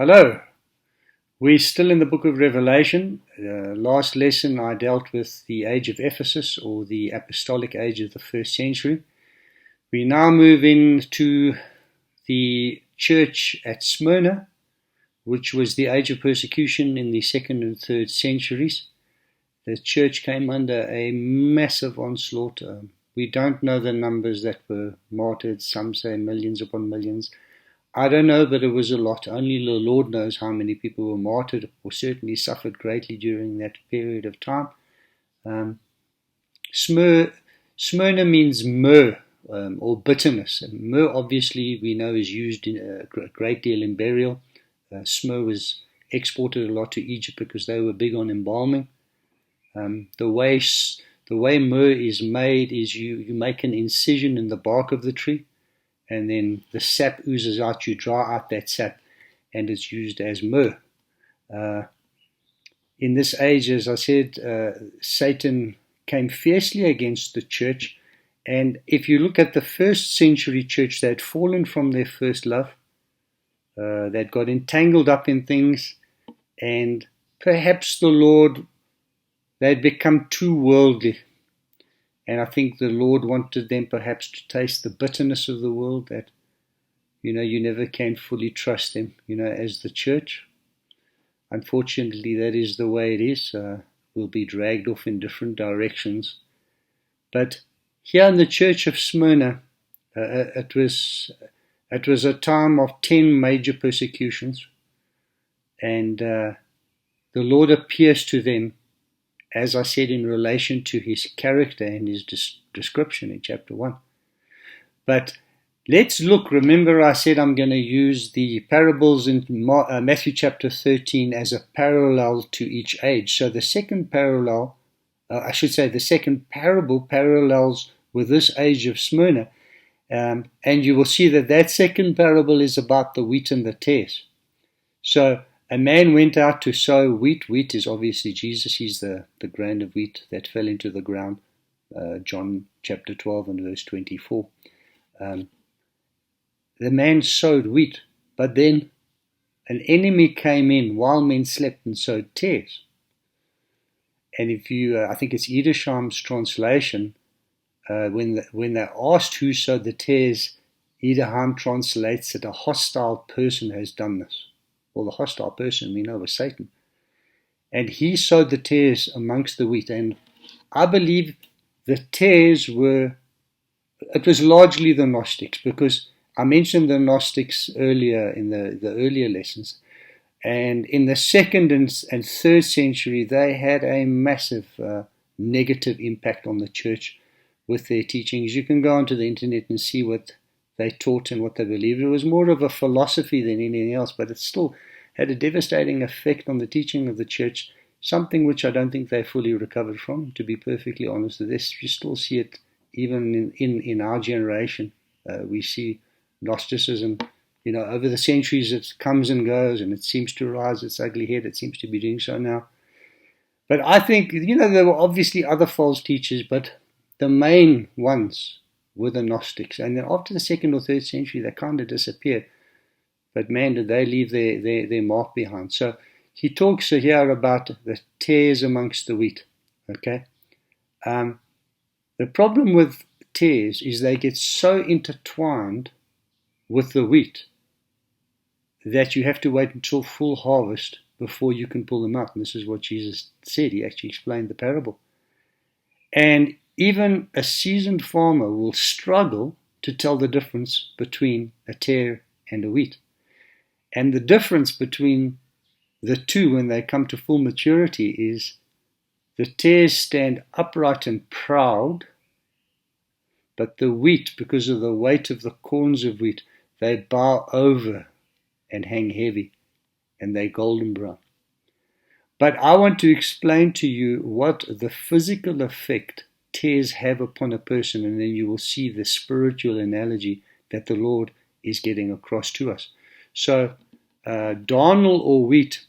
Hello, we're still in the book of Revelation. Last lesson I dealt with the age of Ephesus, or the apostolic age of the first century. We now move into the church at Smyrna, which was the age of persecution in the second and third centuries. The church came under a massive onslaught. We don't know the numbers that were martyred. Some say millions upon millions. I don't know, but it was a lot. Only the Lord knows how many people were martyred, or certainly suffered greatly during that period of time. Smyrna means myrrh, or bitterness. And myrrh, obviously, we know is used in a great deal in burial. Myrrh was exported a lot to Egypt because they were big on embalming. The way myrrh is made is you make an incision in the bark of the tree, and then the sap oozes out. You draw out that sap, and it's used as myrrh. In this age, as I said, Satan came fiercely against the church. And if you look at the first century church, they had fallen from their first love. They'd got entangled up in things, and perhaps they'd become too worldly. And I think the Lord wanted them perhaps to taste the bitterness of the world, that, you never can fully trust them, as the church. Unfortunately, that is the way it is. We'll be dragged off in different directions. But here in the church of Smyrna, it was a time of 10 major persecutions. And the Lord appears to them, as I said, in relation to his character and his description in chapter 1. But let's look. Remember, I said I'm going to use the parables in Matthew chapter 13 as a parallel to each age. So the second parable parallels with this age of Smyrna. And you will see that second parable is about the wheat and the tares. So a man went out to sow wheat. Wheat is obviously Jesus. He's the grain of wheat that fell into the ground. John chapter 12 and verse 24. The man sowed wheat, but then an enemy came in while men slept and sowed tares. And if I think it's Edersheim's translation, when they asked who sowed the tares, Edersheim translates that a hostile person has done this. Well, the hostile person we know was Satan. And he sowed the tares amongst the wheat. And I believe the tares it was largely the Gnostics, because I mentioned the Gnostics earlier in the earlier lessons. And in the second and third century, they had a massive negative impact on the church with their teachings. You can go onto the internet and see what they taught and what they believed. It was more of a philosophy than anything else, but it still had a devastating effect on the teaching of the church, something which I don't think they fully recovered from, to be perfectly honest with this. You still see it even in our generation. We see Gnosticism, over the centuries it comes and goes, and it seems to rise its ugly head. It seems to be doing so now. But I think, there were obviously other false teachers, but the main ones were the Gnostics. And then after the second or third century, they kind of disappeared. But man, did they leave their mark behind. So he talks here about the tares amongst the wheat. Okay? The problem with tares is they get so intertwined with the wheat that you have to wait until full harvest before you can pull them out. And this is what Jesus said. He actually explained the parable. And even a seasoned farmer will struggle to tell the difference between a tare and a wheat. And the difference between the two when they come to full maturity is the tares stand upright and proud, but the wheat, because of the weight of the corns of wheat, they bow over and hang heavy, and they're golden brown. But I want to explain to you what the physical effect tares have upon a person, and then you will see the spiritual analogy that the Lord is getting across to us. So, darnel or wheat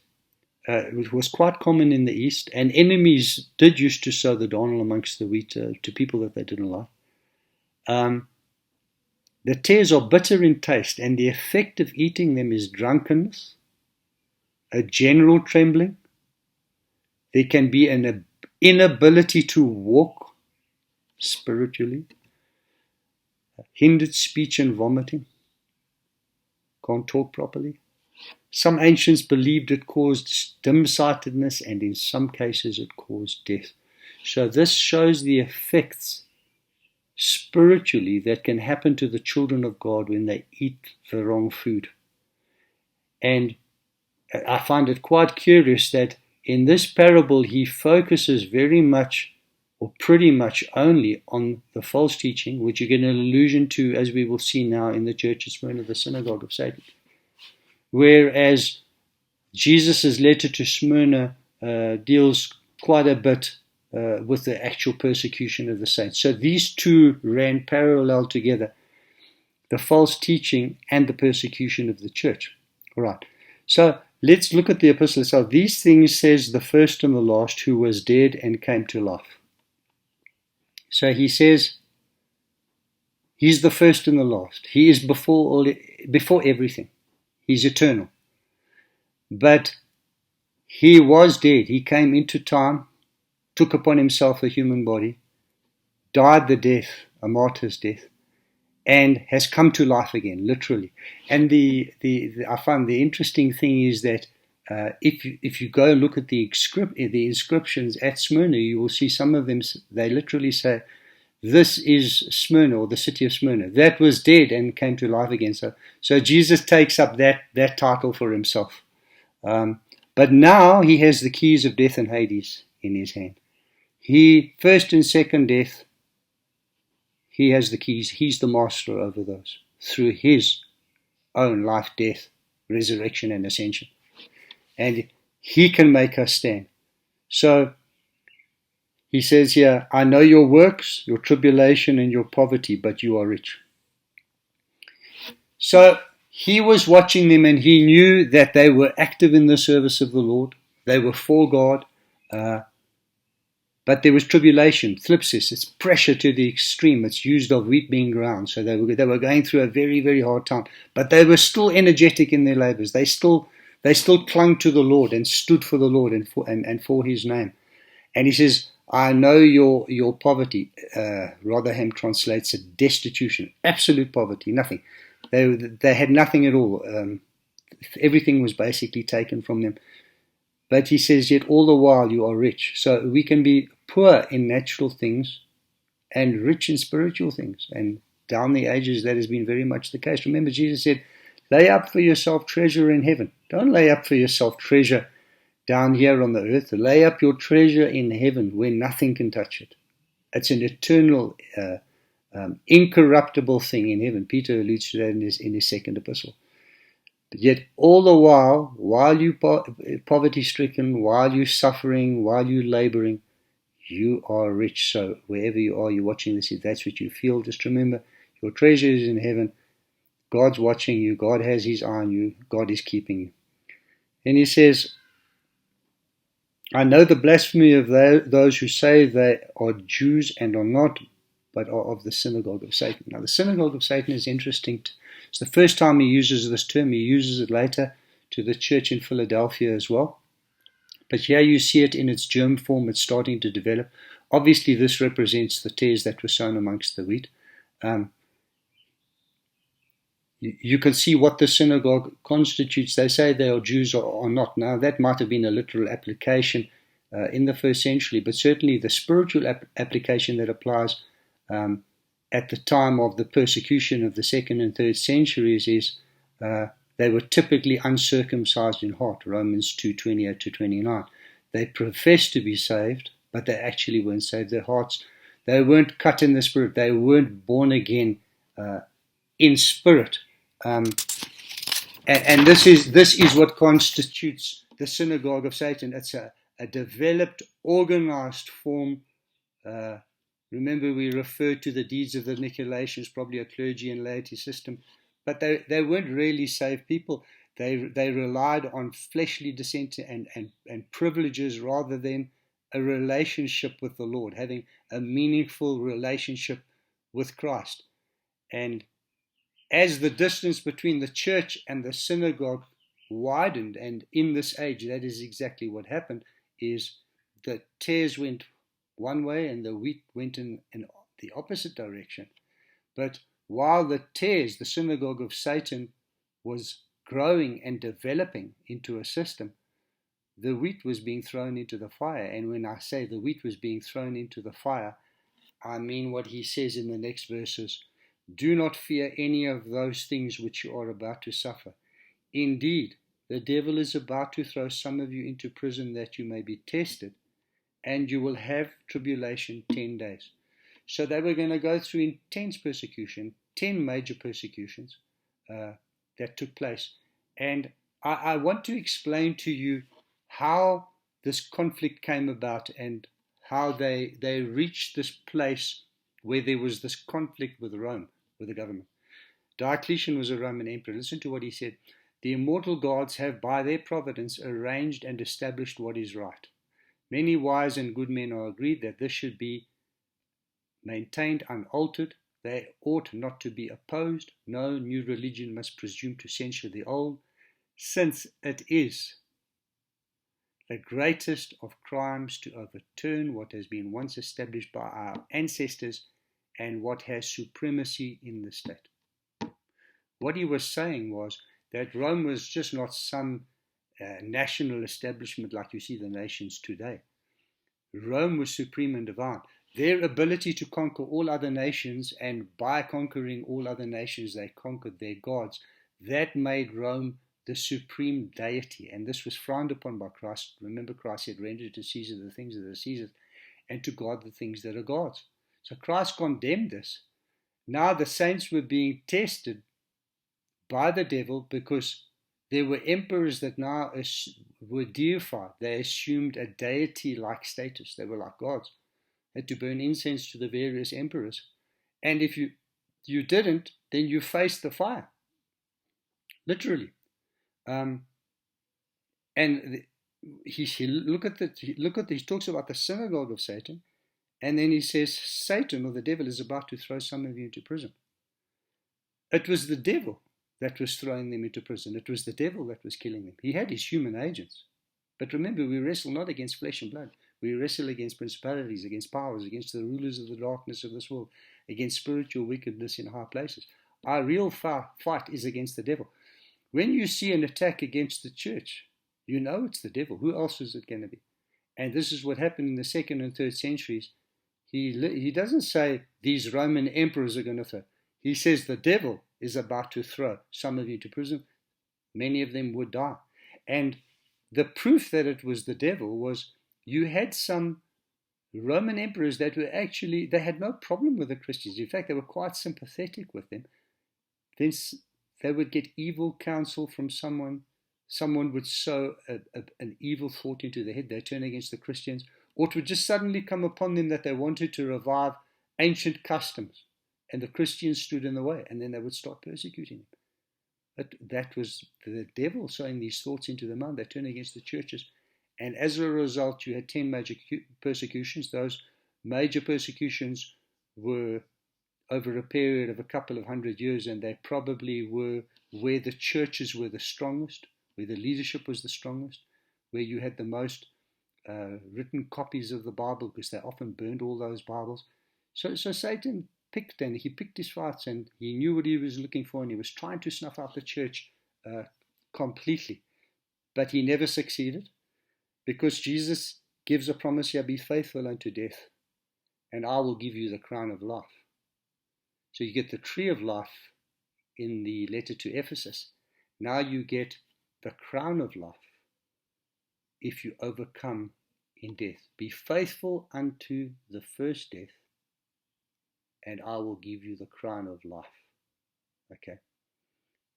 was quite common in the East, and enemies did used to sow the darnel amongst the wheat to people that they didn't like. The tares are bitter in taste, and the effect of eating them is drunkenness, a general trembling. There can be an inability to walk spiritually, hindered speech and vomiting, can't talk properly. Some ancients believed it caused dim-sightedness, and in some cases it caused death. So this shows the effects spiritually that can happen to the children of God when they eat the wrong food. And I find it quite curious that in this parable he focuses very much, or pretty much only, on the false teaching, which you get an allusion to, as we will see now, in the church of Smyrna, the synagogue of Satan. Whereas Jesus' letter to Smyrna deals quite a bit with the actual persecution of the saints. So these two ran parallel together, the false teaching and the persecution of the church. All right. So let's look at the epistle itself. These things says the first and the last, who was dead and came to life. So he says he's the first and the last. He is before everything. He's eternal. But he was dead. He came into time, took upon himself a human body, died the death, a martyr's death, and has come to life again, literally. And I find the interesting thing is that if you go and look at the inscriptions at Smyrna, you will see some of them, they literally say, this is Smyrna, or the city of Smyrna, that was dead and came to life again. So Jesus takes up that title for himself. But now he has the keys of death and Hades in his hand. He, first and second death, he has the keys. He's the master over those through his own life, death, resurrection, and ascension. And he can make us stand. So he says here, I know your works, your tribulation, and your poverty, but you are rich. So he was watching them, and he knew that they were active in the service of the Lord. They were for God. But there was tribulation, thlipsis, it's pressure to the extreme. It's used of wheat being ground. So they were going through a very, very hard time. But they were still energetic in their labors. They still clung to the Lord and stood for the Lord and for his name. And he says, I know your poverty. Rotherham translates it destitution, absolute poverty, nothing. They had nothing at all. Everything was basically taken from them. But he says, yet all the while you are rich. So we can be poor in natural things and rich in spiritual things. And down the ages, that has been very much the case. Remember, Jesus said, lay up for yourself treasure in heaven. Don't lay up for yourself treasure down here on the earth. Lay up your treasure in heaven where nothing can touch it. It's an eternal, incorruptible thing in heaven. Peter alludes to that in his second epistle. But yet all the while you poverty-stricken, while you're suffering, while you're laboring, you are rich. So wherever you are, you're watching this, if that's what you feel, just remember, your treasure is in heaven. God's watching you. God has his eye on you. God is keeping you. And he says, I know the blasphemy of those who say they are Jews and are not, but are of the synagogue of Satan. Now, the synagogue of Satan is interesting. It's the first time he uses this term. He uses it later to the church in Philadelphia as well. But here you see it in its germ form. It's starting to develop. Obviously, this represents the tares that were sown amongst the wheat. You can see what the synagogue constitutes. They say they are Jews or not. Now, that might have been a literal application in the first century, but certainly the spiritual application that applies at the time of the persecution of the second and third centuries is they were typically uncircumcised in heart, Romans 2:28-29. They professed to be saved, but they actually weren't saved. Their hearts, they weren't cut in the spirit. They weren't born again in spirit. And this is what constitutes the synagogue of Satan. It's a developed, organized form. Remember, we referred to the deeds of the Nicolaitans, probably a clergy and laity system, but they weren't really saved people. They relied on fleshly descent and privileges rather than a relationship with the Lord, having a meaningful relationship with Christ. And as the distance between the church and the synagogue widened, and in this age, that is exactly what happened, is the tares went one way and the wheat went in the opposite direction. But while the tares, the synagogue of Satan, was growing and developing into a system, the wheat was being thrown into the fire. And when I say the wheat was being thrown into the fire, I mean what he says in the next verses. Do not fear any of those things which you are about to suffer. Indeed, the devil is about to throw some of you into prison that you may be tested, and you will have tribulation 10 days. So they were going to go through intense persecution, 10 major persecutions that took place. And I want to explain to you how this conflict came about and how they reached this place where there was this conflict with Rome, with the government. Diocletian was a Roman emperor. Listen to what he said. The immortal gods have by their providence arranged and established what is right. Many wise and good men are agreed that this should be maintained unaltered. They ought not to be opposed. No new religion must presume to censure the old, since it is the greatest of crimes to overturn what has been once established by our ancestors and what has supremacy in the state. What he was saying was that Rome was just not some national establishment like you see the nations today. Rome was supreme and divine. Their ability to conquer all other nations, and by conquering all other nations, they conquered their gods. That made Rome the supreme deity, and this was frowned upon by Christ. Remember, Christ said, render to Caesar the things that are Caesar's, and to God the things that are God's. So Christ condemned this. Now the saints were being tested by the devil because there were emperors that now were deified. They assumed a deity-like status. They were like gods. They had to burn incense to the various emperors. And if you didn't, then you faced the fire. Literally. And he talks about the synagogue of Satan, and then he says Satan, or the devil, is about to throw some of you into prison. It was the devil that was throwing them into prison. It was the devil that was killing them. He had his human agents. But remember, we wrestle not against flesh and blood. We wrestle against principalities, against powers, against the rulers of the darkness of this world, against spiritual wickedness in high places. Our real fight is against the devil. When you see an attack against the church, you know it's the devil. Who else is it going to be? And this is what happened in the 2nd and 3rd centuries. He doesn't say these Roman emperors are going to throw. He says the devil is about to throw some of you to prison. Many of them would die. And the proof that it was the devil was you had some Roman emperors that were actually, they had no problem with the Christians. In fact, they were quite sympathetic with them. Then they would get evil counsel from someone. Someone would sow an evil thought into their head. They'd turn against the Christians. Or it would just suddenly come upon them that they wanted to revive ancient customs. And the Christians stood in the way. And then they would start persecuting them. But that was the devil sowing these thoughts into the mind. They turned against the churches. And as a result, you had 10 major persecutions. Those major persecutions were over a period of a couple of 100 years, and they probably were where the churches were the strongest, where the leadership was the strongest, where you had the most written copies of the Bible, because they often burned all those Bibles. So Satan picked his fights, and he knew what he was looking for, and he was trying to snuff out the church completely. But he never succeeded, because Jesus gives a promise here, be faithful unto death, and I will give you the crown of life. So you get the tree of life in the letter to Ephesus. Now you get the crown of life if you overcome in death. Be faithful unto the first death, and I will give you the crown of life. Okay?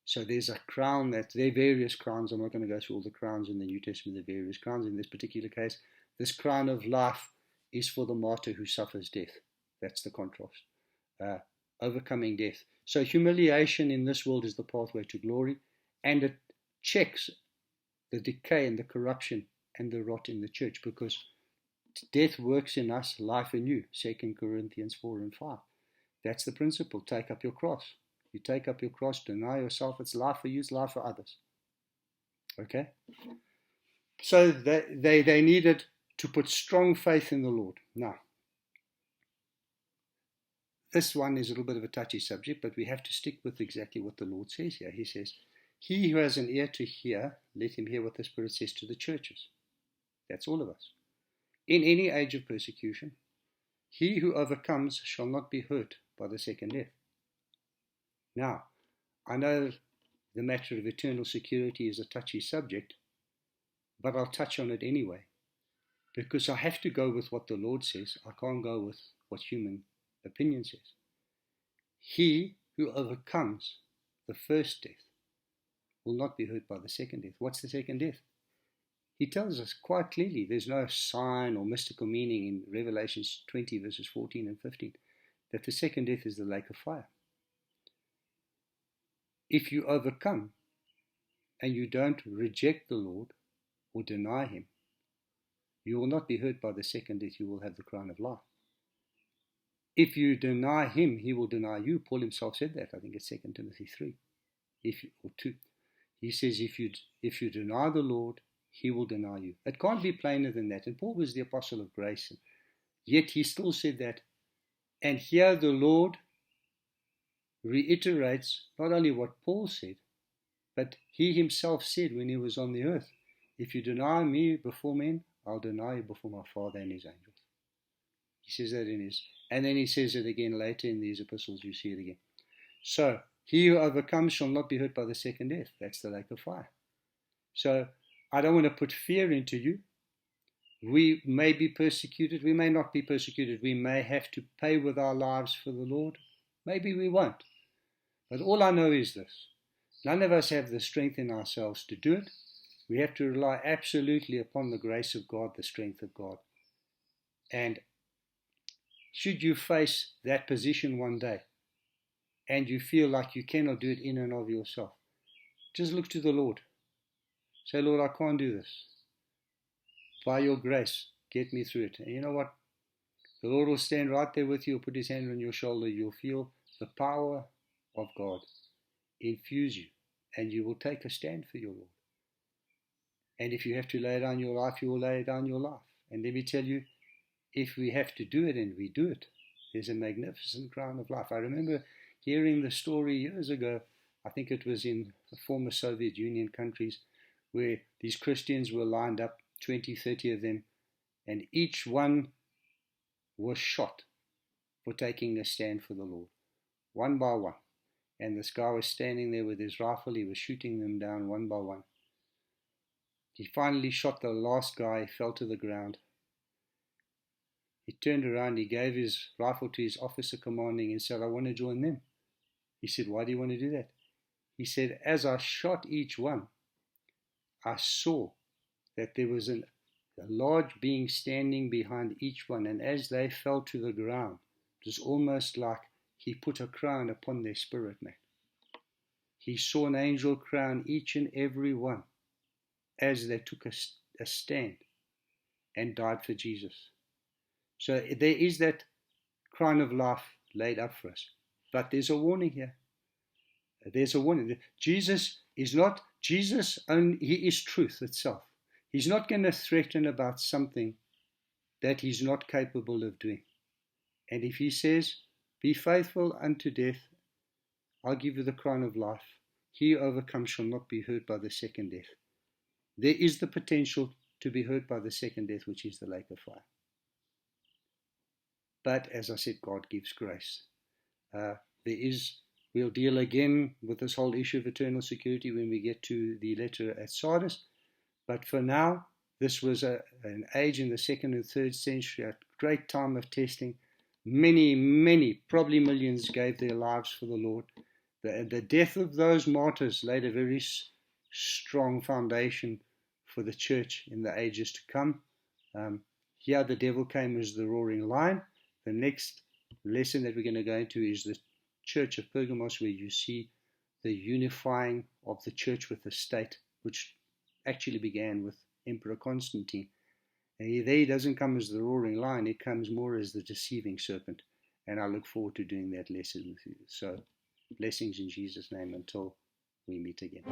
So there's a crown there are various crowns. I'm not going to go through all the crowns in the New Testament, the various crowns. In this particular case, this crown of life is for the martyr who suffers death. That's the contrast. Overcoming death. So humiliation in this world is the pathway to glory, and it checks the decay and the corruption and the rot in the church, because death works in us, life in you. 2 Corinthians 4 and 5. That's the principle. Take up your cross. You take up your cross, deny yourself. It's life for you, it's life for others. Okay? So they needed to put strong faith in the Lord. Now, this one is a little bit of a touchy subject, but we have to stick with exactly what the Lord says here. He says, he who has an ear to hear, let him hear what the Spirit says to the churches. That's all of us. In any age of persecution, he who overcomes shall not be hurt by the second death. Now, I know the matter of eternal security is a touchy subject, but I'll touch on it anyway, because I have to go with what the Lord says. I can't go with what human opinion says. He who overcomes the first death will not be hurt by the second death. What's the second death? He tells us quite clearly, there's no sign or mystical meaning in Revelation 20 verses 14 and 15, that the second death is the lake of fire. If you overcome and you don't reject the Lord or deny him, you will not be hurt by the second death. You will have the crown of life. If you deny him, he will deny you. Paul himself said that. I think it's 2 Timothy 3 or 2. He says, if you deny the Lord, he will deny you. It can't be plainer than that. And Paul was the apostle of grace. And yet he still said that. And here the Lord reiterates not only what Paul said, but he himself said when he was on the earth, if you deny me before men, I'll deny you before my Father and his angels. He says that in his, and then he says it again later in these epistles, you see it again. So, he who overcomes shall not be hurt by the second death. That's the lake of fire. So, I don't want to put fear into you. We may be persecuted. We may not be persecuted. We may have to pay with our lives for the Lord. Maybe we won't. But all I know is this. None of us have the strength in ourselves to do it. We have to rely absolutely upon the grace of God, the strength of God. And should you face that position one day and you feel like you cannot do it in and of yourself, just look to the Lord. Say, Lord, I can't do this. By your grace, get me through it. And you know what? The Lord will stand right there with you. He'll put his hand on your shoulder. You'll feel the power of God infuse you, and you will take a stand for your Lord. And if you have to lay down your life, you will lay down your life. And let me tell you, if we have to do it, and we do it, there's a magnificent crown of life. I remember hearing the story years ago, I think it was in the former Soviet Union countries, where these Christians were lined up, 20, 30 of them, and each one was shot for taking a stand for the Lord, one by one. And this guy was standing there with his rifle. He was shooting them down one by one. He finally shot the last guy. He fell to the ground. He turned around. He gave his rifle to his officer commanding and said, I want to join them. He said, why do you want to do that? He said, as I shot each one, I saw that there was a large being standing behind each one. And as they fell to the ground, it was almost like he put a crown upon their spirit, man. He saw an angel crown each and every one as they took a stand and died for Jesus. So there is that crown of life laid up for us. But there's a warning here. There's a warning. Jesus only, he is truth itself. He's not going to threaten about something that he's not capable of doing. And if he says, be faithful unto death, I'll give you the crown of life. He who overcomes shall not be hurt by the second death. There is the potential to be hurt by the second death, which is the lake of fire. But as I said, God gives grace. We'll deal again with this whole issue of eternal security when we get to the letter at Sardis. But for now, this was an age in the 2nd and 3rd century, a great time of testing. Many, probably millions gave their lives for the Lord. The death of those martyrs laid a very strong foundation for the church in the ages to come. Here the devil came as the roaring lion. The next lesson that we're going to go into is the church of Pergamos, where you see the unifying of the church with the state, which actually began with Emperor Constantine. And there he doesn't come as the roaring lion, he comes more as the deceiving serpent. And I look forward to doing that lesson with you. So, blessings in Jesus' name until we meet again.